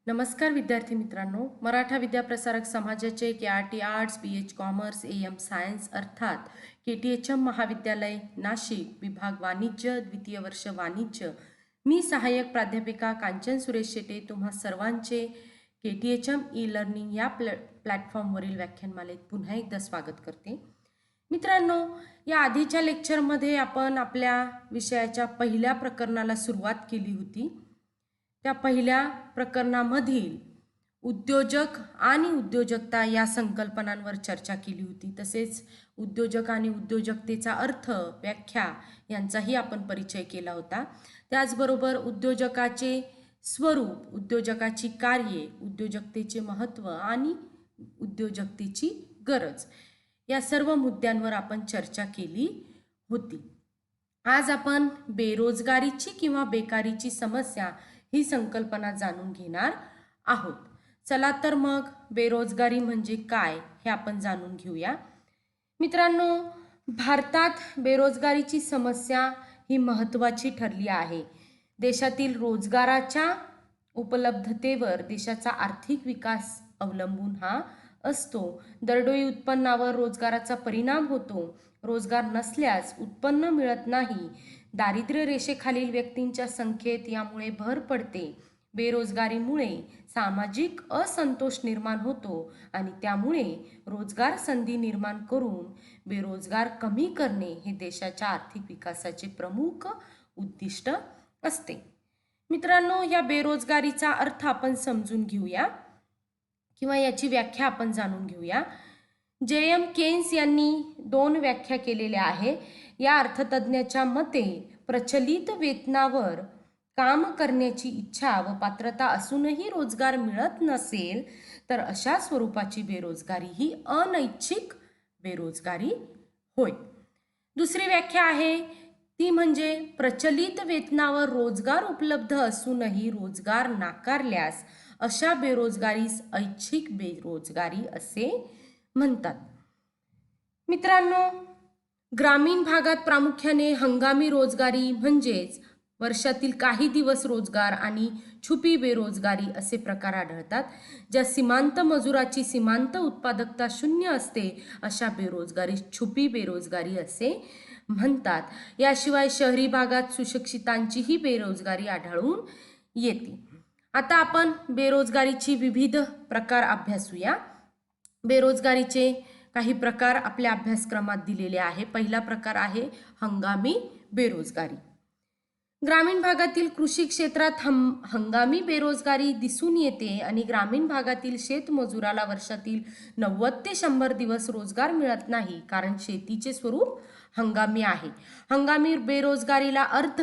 नमस्कार विद्यार्थी मित्रांनो, मराठा विद्याप्रसारक समाजाचे KRT arts, BH commerce, AM science अर्थात KTHM महाविद्यालय नाशिक विभाग वाणिज्य द्वितीय वर्ष वाणिज्य, मी सहाय्यक प्राध्यापिका कांचन सुरेश शेटे तुम्हा सर्वांचे KTHM ई-लर्निंग या प्लॅटफॉर्मवरील व्याख्यानमालेत पुन्हा एकदा स्वागत करते. मित्रांनो, या आधीच्या लेक्चरमध्ये आपण आपल्या विषयाच्या पहिल्या प्रकरणाला सुरुवात केली होती. त्या पहिल्या प्रकरणामधील उद्योजक आणि उद्योजकता या संकल्पनांवर चर्चा केली होती. तसेच उद्योजक आणि उद्योजकतेचा अर्थ, व्याख्या यांचाही आपण परिचय केला होता. त्याचबरोबर उद्योजकाचे स्वरूप, उद्योजकाची कार्ये, उद्योजकतेचे महत्त्व आणि उद्योजकतेची गरज या सर्व मुद्द्यांवर आपण चर्चा केली होती. आज आपण बेरोजगारीची किंवा बेकारीची समस्या ही संकल्पना जाणून घेणार आहोत. चला तर मग बेरोजगारी म्हणजे काय हे आपण जाणून घेऊया. मित्रांनो, भारतात बेरोजगारीची समस्या ही महत्त्वाची ठरली आहे. देशातील रोजगाराच्या उपलब्धतेवर देशाचा आर्थिक विकास अवलंबून हा असतो. दरडोई उत्पन्नावर रोजगाराचा परिणाम होतो. रोजगार नसल्यास उत्पन्न मिळत नाही. दारिद्र्य रेषेखालील व्यक्तींच्या संख्येत यामुळे भर पडते. बेरोजगारीमुळे सामाजिक असंतोष निर्माण होतो आणि त्यामुळे रोजगार संधी निर्माण करून बेरोजगार कमी करणे हे देशाच्या आर्थिक विकासाचे प्रमुख उद्दिष्ट असते. मित्रांनो, या बेरोजगारीचा अर्थ आपण समजून घेऊया किंवा याची व्याख्या आपण जाणून घेऊया. JM केन्स यांनी 2 व्याख्या केलेल्या आहे. या अर्थतज्ञाच्या मते प्रचलित वेतनावर काम करण्याची इच्छा व पात्रता असूनही रोजगार मिळत नसेल तर अशा स्वरूपाची बेरोजगारी ही अनैच्छिक बेरोजगारी होय. दुसरी व्याख्या आहे ती म्हणजे प्रचलित वेतनावर रोजगार उपलब्ध असूनही रोजगार नाकारल्यास अशा बेरोजगारीस ऐच्छिक बेरोजगारी असे म्हणतात. मित्रांनो, ग्रामीण भागात प्रामुख्याने हंगामी रोजगारी म्हणजेच वर्षातील काही दिवस रोजगार आणि छुपी बेरोजगारी असे प्रकार आढळतात. ज्या सीमांत मजुराची सीमांत उत्पादकता शून्य असते अशा बेरोजगारी छुपी बेरोजगारी असे म्हणतात. याशिवाय शहरी भागात सुशिक्षितांचीही बेरोजगारी आढळून येते. आता आपण बेरोजगारीची विविध प्रकार अभ्यासूया. बेरोजगारीचे काही प्रकार आपल्या अभ्यासक्रमात दिलेले आहे. पहिला प्रकार आहे हंगामी बेरोजगारी. ग्रामीण भागातील कृषी क्षेत्रात हंगामी बेरोजगारी दिसून येते आणि ग्रामीण भागातील शेतमजुराला वर्षातील 90 ते 100 दिवस रोजगार मिळत नाही, कारण शेतीचे स्वरूप हंगामी आहे. हंगामी बेरोजगारीला अर्ध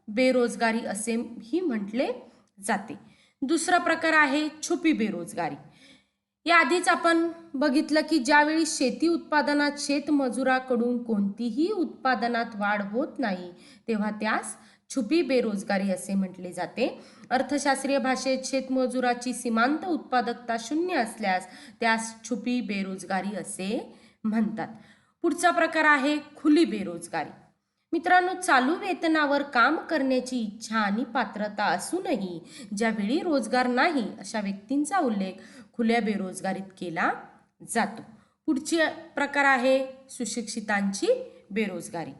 बेरोजगारी असेही म्हटले जाते. दुसरा प्रकार आहे छुपी बेरोजगारी. याआधीच आपण बघितलं की ज्यावेळी शेती उत्पादनात शेतमजुराकडून कोणतीही उत्पादनात वाढ होत नाही तेव्हा त्यास छुपी बेरोजगारी असे म्हटले जाते. अर्थशास्त्रीय भाषेत शेतमजुराची सीमांत उत्पादकता शून्य असल्यास त्यास छुपी बेरोजगारी असे म्हणतात. पुढचा प्रकार आहे खुली बेरोजगारी. मित्रांनो, चालू वेतनावर काम करण्याची इच्छा आणि पात्रता असूनही ज्यावेळी रोजगार नाही अशा व्यक्तींचा उल्लेख खुल्या बेरोजगारीत केला जातो. पुढचे प्रकार आहे सुशिक्षितांची बेरोजगारी.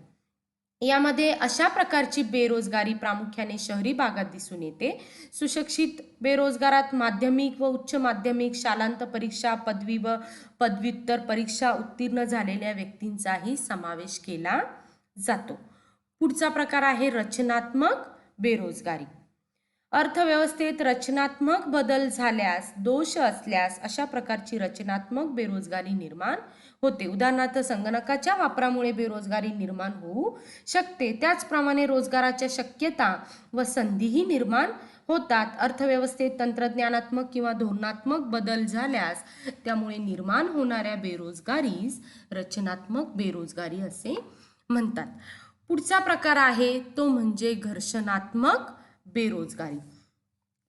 यामध्ये अशा प्रकारची बेरोजगारी प्रामुख्याने शहरी भागात दिसून येते. सुशिक्षित बेरोजगारात माध्यमिक व उच्च माध्यमिक, शालांत परीक्षा, पदवी व पदव्युत्तर परीक्षा उत्तीर्ण झालेल्या व्यक्तींचाही समावेश केला जातो. पुढचा प्रकार आहे रचनात्मक बेरोजगारी. अर्थव्यवस्थेत रचनात्मक बदल झाल्यास, दोष असल्यास अशा प्रकारची रचनात्मक बेरोजगारी निर्माण होते. उदाहरणार्थ, संगणकाच्या वापरामुळे बेरोजगारी निर्माण होऊ शकते. त्याचप्रमाणे रोजगाराच्या शक्यता व संधीही निर्माण होतात. अर्थव्यवस्थेत तंत्रज्ञानात्मक किंवा धोरणात्मक बदल झाल्यास त्यामुळे निर्माण होणाऱ्या बेरोजगारीस रचनात्मक बेरोजगारी असे म्हणतात. पुढचा प्रकार आहे तो म्हणजे घर्षणात्मक बेरोजगारी.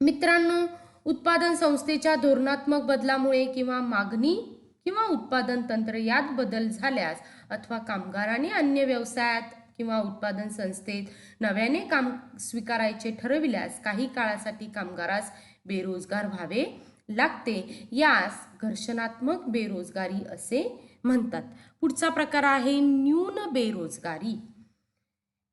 मित्रांनो, उत्पादन संस्थेच्या धोरणात्मक बदलामुळे किंवा मागणी किंवा उत्पादन तंत्र यात बदल झाल्यास अथवा कामगारांनी अन्य व्यवसायात किंवा उत्पादन संस्थेत नव्याने काम स्वीकारायचे ठरविल्यास काही काळासाठी कामगारास बेरोजगार व्हावे लागते. यास घर्षणात्मक बेरोजगारी असे म्हणतात. पुढचा प्रकार आहे न्यून बेरोजगारी.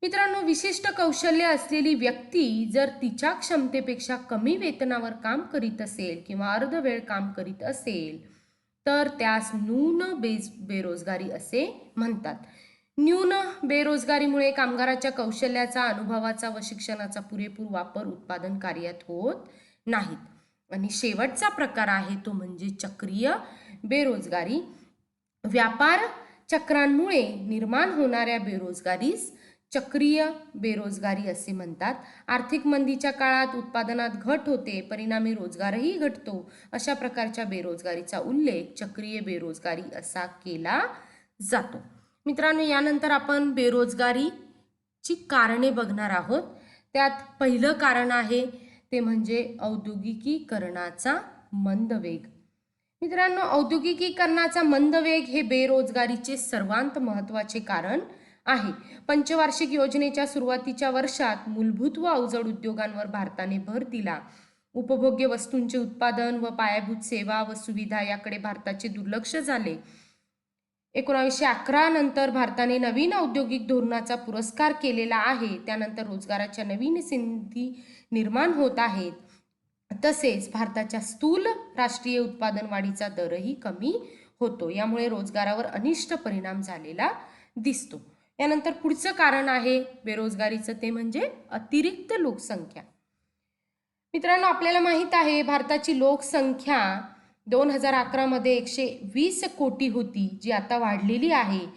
मित्रांनो, विशिष्ट कौशल्य असलेली व्यक्ती जर तिच्या क्षमतेपेक्षा कमी वेतनावर काम करीत असेल किंवा अर्धवेळ काम करीत असेल तर त्यास न्यून बेरोजगारी असे म्हणतात. न्यून बेरोजगारीमुळे कामगाराच्या कौशल्याचा, अनुभवाचा व शिक्षणाचा पुरेपूर वापर उत्पादन कार्यात होत नाहीत. आणि शेवटचा प्रकार आहे तो म्हणजे चक्रीय बेरोजगारी. व्यापार चक्रांमुळे निर्माण होणाऱ्या बेरोजगारीस चक्रीय बेरोजगारी असे म्हणतात. आर्थिक मंदीच्या काळात उत्पादनात घट होते, परिणामी रोजगारही घटतो. अशा प्रकारच्या बेरोजगारीचा उल्लेख चक्रीय बेरोजगारी असा केला जातो. मित्रांनो, यानंतर आपण बेरोजगारीची कारणे बघणार आहोत. त्यात पहिलं कारण आहे ते म्हणजे औद्योगिकीकरणाचा मंद वेग. मित्रांनो, औद्योगिकीकरणाचा मंद वेग हे बेरोजगारीचे सर्वांत महत्त्वाचे कारण आहे. पंचवार्षिक योजनेच्या सुरुवातीच्या वर्षात मूलभूत व अवजड उद्योगांवर भारताने भर दिला. उपभोग्य वस्तूंचे उत्पादन व पायाभूत सेवा व सुविधा याकडे भारताचे दुर्लक्ष झाले. 1911 नंतर भारताने नवीन औद्योगिक धोरणाचा पुरस्कार केलेला आहे. त्यानंतर रोजगाराच्या नवीन संधी निर्माण होत आहेत. तसेच भारताच्या स्थूल राष्ट्रीय उत्पादन वाढीचा दरही कमी होतो. यामुळे रोजगारावर अनिष्ट परिणाम झालेला दिसतो. यानंतर पुढचं कारण आहे बेरोजगारीचं ते म्हणजे अतिरिक्त लोकसंख्या. मित्रांनो, आपल्याला माहित आहे भारताची लोकसंख्या 2011 मध्ये 120 कोटी होती, जी आता वाढलेली आहे.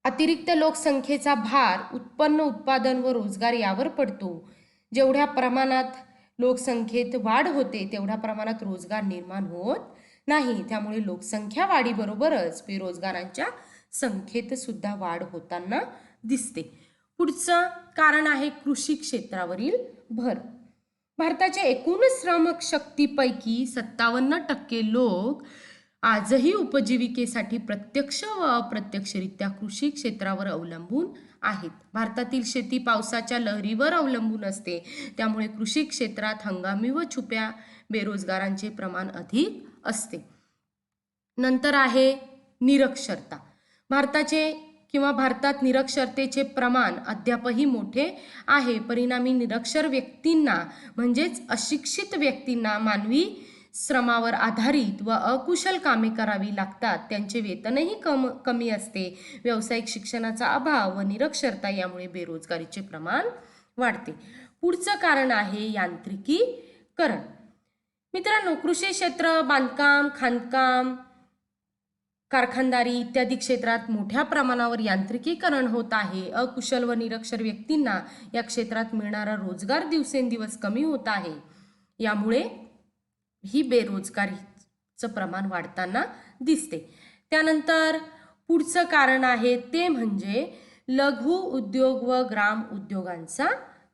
अतिरिक्त लोकसंख्येचा भार उत्पन्न, उत्पादन व रोजगार यावर पडतो. जेवढ्या प्रमाणात लोकसंख्येत वाढ होते तेवढ्या प्रमाणात रोजगार निर्माण होत नाही. त्यामुळे लोकसंख्या वाढीबरोबरच बेरोजगारांच्या संख्येत सुद्धा वाढ होताना दिसते. पुढचं कारण आहे कृषी क्षेत्रावरील भर. भारताच्या एकूण श्रमशक्तीपैकी 57% लोक आजही उपजीविकेसाठी प्रत्यक्ष व अप्रत्यक्षरित्या कृषी क्षेत्रावर अवलंबून आहेत. भारतातील शेती पावसाच्या लहरीवर अवलंबून असते. त्यामुळे कृषी क्षेत्रात हंगामी व छुप्या बेरोजगारांचे प्रमाण अधिक असते. नंतर आहे निरक्षरता. भारतात निरक्षरतेचे प्रमाण अद्यापही मोठे आहे. परिणामी निरक्षर व्यक्तींना म्हणजेच अशिक्षित व्यक्तींना मानवी श्रमावर आधारित व अकुशल कामे करावी लागतात. त्यांचे वेतनही कमी असते. व्यावसायिक शिक्षणाचा अभाव व निरक्षरता यामुळे बेरोजगारीचे प्रमाण वाढते. पुढचं कारण आहे यांत्रिकीकरण. मित्रांनो, कृषी क्षेत्र, बांधकाम, खाणकाम, कारखानदारी इत्यादी क्षेत्रात मोठ्या प्रमाणावर यांत्रिकीकरण होत आहे. अकुशल व निरक्षर व्यक्तींना या क्षेत्रात मिळणारा रोजगार दिवसेंदिवस कमी होत आहे. यामुळे ही बेरोजगारीचं प्रमाण वाढताना दिसते. त्यानंतर पुढचं कारण आहे ते म्हणजे लघु उद्योग व ग्राम उद्योगांचा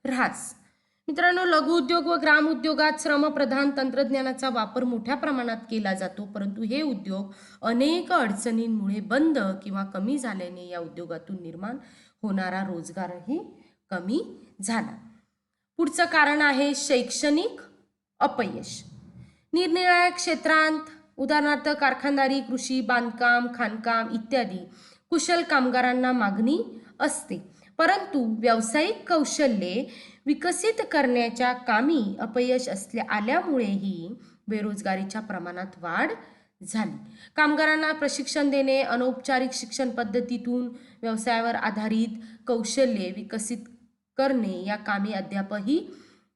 ऱ्हास. मित्रांनो, लघु उद्योग व ग्राम उद्योगात श्रमप्रधान तंत्रज्ञानाचा वापर मोठ्या प्रमाणात केला जातो, परंतु हे उद्योग अनेक अडचणींमुळे बंद किंवा कमी झाल्याने या उद्योगातून निर्माण होणारा रोजगारही कमी झाला. पुढचं कारण आहे शैक्षणिक अपयश. निरनिराळ्या क्षेत्रांत उदाहरणार्थ कारखानदारी, कृषी, बांधकाम, खाणकाम इत्यादी कुशल कामगारांना मागणी असते, परंतु व्यावसायिक कौशल्ये विकसित करण्याच्या कामी अपयश आल्यामुळेही बेरोजगारीच्या प्रमाणात वाढ झाली. कामगारांना प्रशिक्षण देणे, अनौपचारिक शिक्षण पद्धतीतून व्यवसायावर आधारित कौशल्ये विकसित करणे या कामी अद्यापही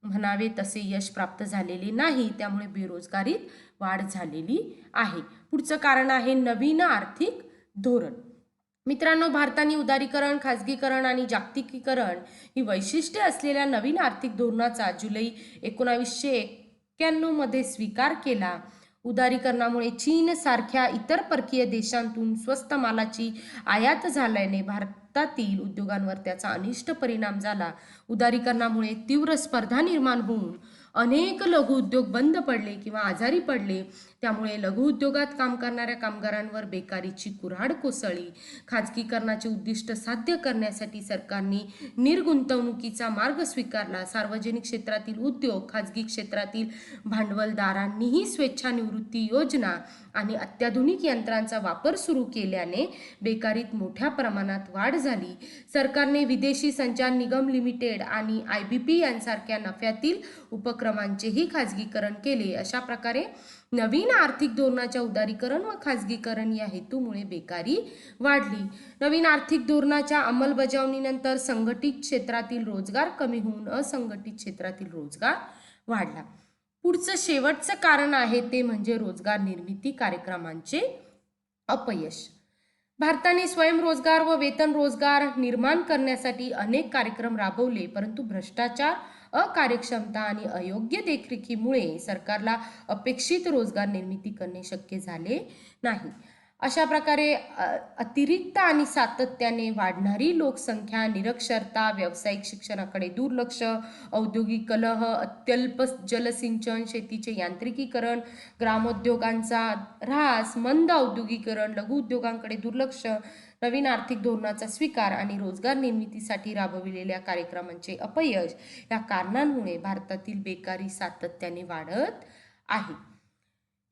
म्हणावे तसे यश प्राप्त झालेले नाही. त्यामुळे बेरोजगारीत वाढ झालेली आहे. पुढचं कारण आहे नवीन आर्थिक धोरण. मित्रांनो, भारताने उदारीकरण, खाजगीकरण आणि जागतिकीकरण ही वैशिष्ट्ये असलेल्या नवीन आर्थिक धोरणाचा जुलै 1991 मध्ये स्वीकार केला. उदारीकरणामुळे चीन सारख्या इतर परकीय देशांतून स्वस्त मालाची आयात झाल्याने भारतातील उद्योगांवर त्याचा अनिष्ट परिणाम झाला. उदारीकरणामुळे तीव्र स्पर्धा निर्माण होऊन अनेक लघुउद्योग बंद पडले किंवा आजारी पडले. त्यामुळे लघुउद्योगात काम करणाऱ्या कामगारांवर बेकारीची कुऱ्हाड कोसळली. खाजगीकरणाचे उद्दिष्ट साध्य करण्यासाठी सरकारने निर्गुंतवणुकीचा मार्ग स्वीकारला. सार्वजनिक क्षेत्रातील उद्योग, खाजगी क्षेत्रातील भांडवलदारांनीही स्वेच्छानिवृत्ती योजना आणि अत्याधुनिक यंत्रांचा वापर सुरू केल्याने बेकारीत मोठ्या प्रमाणात वाढ झाली. सरकारने विदेशी संचार निगम लिमिटेड आणि IBP यांसारख्या नफ्यातील उपक्रमांचेही खाजगीकरण केले. अशा प्रकारे नवीन आर्थिक धोरणाच्या उदारीकरण व खाजगीकरण या हेतूमुळे बेकारी वाढली. नवीन आर्थिक धोरणाच्या अंमलबजावणीनंतर संघटित क्षेत्रातील रोजगार कमी होऊन असंघटित क्षेत्रातील रोजगार वाढला. पुढचं शेवटचं कारण आहे ते म्हणजे रोजगार निर्मिती कार्यक्रमांचे अपयश. भारताने स्वयंरोजगार व वेतन रोजगार निर्माण करण्यासाठी अनेक कार्यक्रम राबवले, परंतु भ्रष्टाचार, अकार्यक्षमता आणि अयोग्य देखरेखीमुळे सरकारला अपेक्षित रोजगार निर्मिती करणे शक्य झाले नाही. अशा प्रकारे अतिरिक्त आणि सातत्याने वाढणारी लोकसंख्या, निरक्षरता, व्यावसायिक शिक्षणाकडे दुर्लक्ष, औद्योगिक कलह, अत्यल्प जलसिंचन, शेतीचे यांत्रिकीकरण, ग्रामोद्योगांचा ऱ्हास, मंद औद्योगिकरण, लघुउद्योगांकडे दुर्लक्ष, नवीन आर्थिक धोरणाचा स्वीकार आणि रोजगार निर्मितीसाठी राबविलेल्या कार्यक्रमांचे अपयश या कारणांमुळे भारतातील बेकारी सातत्याने वाढत आहे.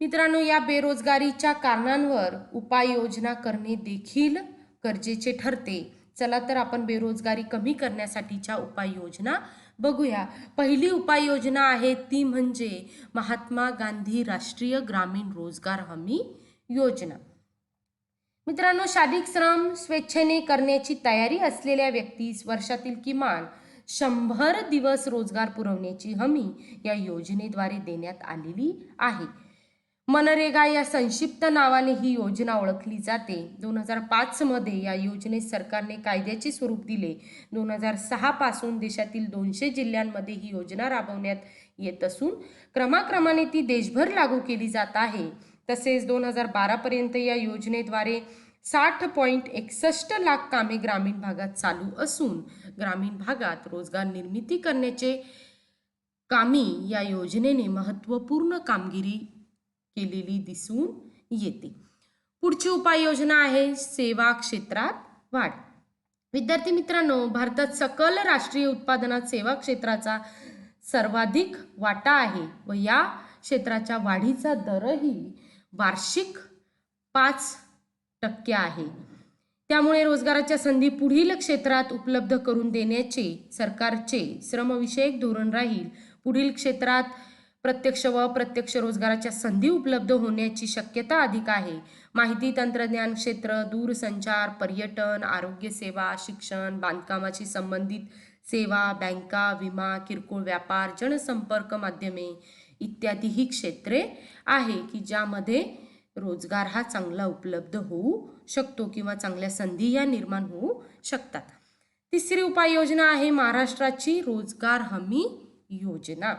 मित्रांनो, या बेरोजगारीच्या कारणांवर उपाययोजना करणे देखील गरजेचे ठरते. चला तर आपण बेरोजगारी कमी करण्यासाठीच्या उपाययोजना बघूया. पहिली उपाययोजना आहे ती म्हणजे महात्मा गांधी राष्ट्रीय ग्रामीण रोजगार हमी योजना. मित्रांनो, शारीरिक श्रम स्वेच्छेने करण्याची तयारी असलेल्या व्यक्तीस वर्षातील किमान 100 दिवस रोजगार पुरवण्याची हमी या योजनेद्वारे देण्यात आलेली आहे. मनरेगा या संक्षिप्त नावाने ही योजना ओळखली जाते. 2005 मध्ये या योजनेत सरकारने कायद्याचे स्वरूप दिले. 2006 पासून देशातील 200 जिल्ह्यांमध्ये ही योजना राबवण्यात येत असून क्रमाक्रमाने ती देशभर लागू केली जात आहे. तसेच 2012 पर्यंत या योजनेद्वारे 60.61 लाख कामे ग्रामीण भागात चालू असून ग्रामीण भागात रोजगार निर्मिती करण्याचे कामी या योजनेने महत्त्वपूर्ण कामगिरी केलेली दिसून येते. पुढची उपाययोजना आहे सेवा क्षेत्रात वाढ. विद्यार्थी मित्रांनो, भारतात सकल राष्ट्रीय उत्पादनात सेवा क्षेत्राचा सर्वाधिक वाटा आहे व या क्षेत्राच्या वाढीचा दरही वार्षिक 5% आहे. त्यामुळे रोजगाराच्या संधी पुढील क्षेत्रात उपलब्ध करून देण्याचे सरकारचे श्रमविषयक धोरण राहील. पुढील क्षेत्रात प्रत्यक्ष व अप्रत्यक्ष रोजगाराच्या संधी उपलब्ध होण्याची शक्यता अधिक आहे. माहिती तंत्रज्ञान क्षेत्र, दूरसंचार, पर्यटन, आरोग्य सेवा, शिक्षण, बांधकामाशी संबंधित सेवा, बँका, विमा, किरकोळ व्यापार, जनसंपर्क माध्यमे इत्यादी ही क्षेत्रे आहे की ज्यामध्ये रोजगार हा चांगला उपलब्ध होऊ शकतो किंवा चांगल्या संधी या निर्माण होऊ शकतात. तिसरी उपाययोजना आहे महाराष्ट्राची रोजगार हमी योजना.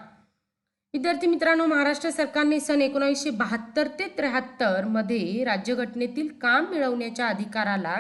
विद्यार्थी मित्रांनो, महाराष्ट्र सरकारने सन 1972 ते 73 मध्ये राज्यघटनेतील काम मिळवण्याच्या अधिकाराला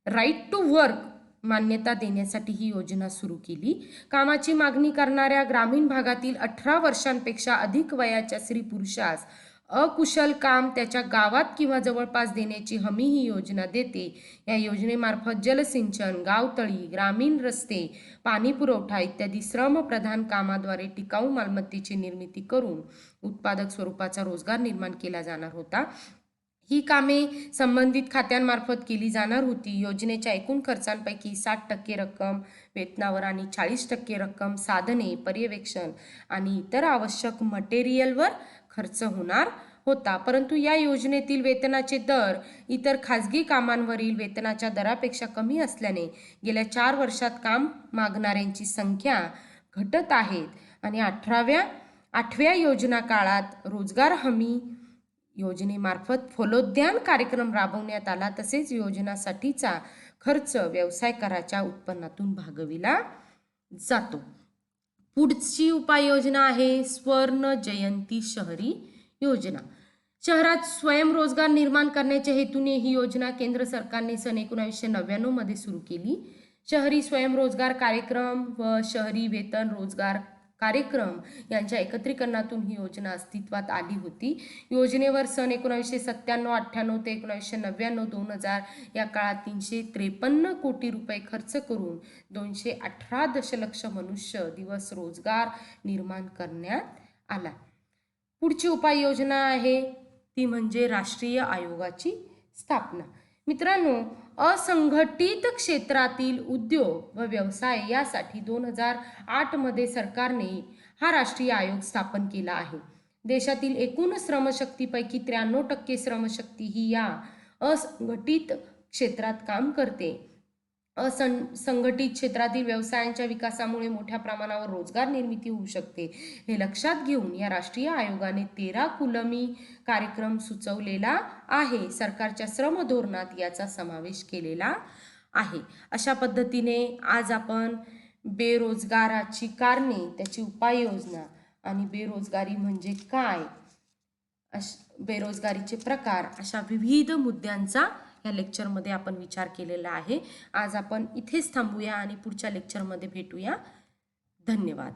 राईट टू वर्क मान्यता देण्यासाठी ही योजना सुरू केली. कामाची मागणी करणाऱ्या ग्रामीण भागातील 18 वर्षांपेक्षा अधिक वयाच्या स्त्री पुरुषास अकुशल काम त्याच्या गावात किंवा जवळपास देण्याची हमी ही योजना देते. या योजनेमार्फत जलसिंचन, गावतळी, ग्रामीण रस्ते, पाणी पुरवठा इत्यादी श्रमप्रधान कामाद्वारे टिकाऊ मालमत्तेची निर्मिती करून उत्पादक स्वरूपाचा रोजगार निर्माण केला जाणार होता. ही कामे संबंधित खात्यांमार्फत केली जाणार होती. योजनेच्या एकूण खर्चांपैकी 60% रक्कम वेतनावर आणि 40% रक्कम साधने, पर्यवेक्षण आणि इतर आवश्यक मटेरियलवर खर्च होणार होता. परंतु या योजनेतील वेतनाचे दर इतर खाजगी कामांवरील वेतनाच्या दरापेक्षा कमी असल्याने गेल्या 4 वर्षात काम मागणाऱ्यांची संख्या घटत आहेत आणि 8व्या योजना काळात रोजगार हमी योजनेमार्फत फलोद्यान कार्यक्रम राबवण्यात आला. तसेच योजनासाठीचा खर्च व्यवसाय कराच्या उत्पन्नातून भागविला जातो. पुढची उपाययोजना आहे स्वर्ण जयंती शहरी योजना. शहरात स्वयंरोजगार निर्माण करण्याच्या हेतूने ही योजना केंद्र सरकारने सन 1999 मध्ये सुरू केली. शहरी स्वयंरोजगार कार्यक्रम व शहरी वेतन रोजगार कार्यक्रम यांच्या एकत्रीकरणातून ही योजना अस्तित्वात आली होती. योजनेवर सन 1997-98 ते 1999-2000 या काळात 353 कोटी रुपये खर्च करून 218 दशलक्ष मनुष्य दिवस रोजगार निर्माण करण्यात आला. पुढची उपाययोजना आहे ती म्हणजे राष्ट्रीय आयोगाची स्थापना. मित्रांनो, असंघटित क्षेत्रातील उद्योग व व्यवसाय यासाठी 2008 मध्ये सरकारने हा राष्ट्रीय आयोग स्थापन केला आहे. देशातील एकूण श्रमशक्तीपैकी 93% श्रमशक्ती ही या असंघटित क्षेत्रात काम करते. असंघटित क्षेत्रातील व्यवसायांच्या विकासामुळे मोठ्या प्रमाणावर रोजगार निर्मिती होऊ शकते. हे लक्षात घेऊन या राष्ट्रीय आयोगाने 13 कुलमी कार्यक्रम सुचवलेला आहे. सरकारच्या श्रम धोरणात याचा समावेश केलेला आहे. अशा पद्धतीने आज आपण बेरोजगाराची कारणे, त्याची उपाययोजना आणि बेरोजगारी म्हणजे काय, बेरोजगारीचे प्रकार, अशा विविध मुद्द्यांचा या लेक्चरमध्ये आपण विचार केलेला आहे. आज आपण इथेच थांबूया आणि पुढच्या लेक्चरमध्ये भेटूया. धन्यवाद.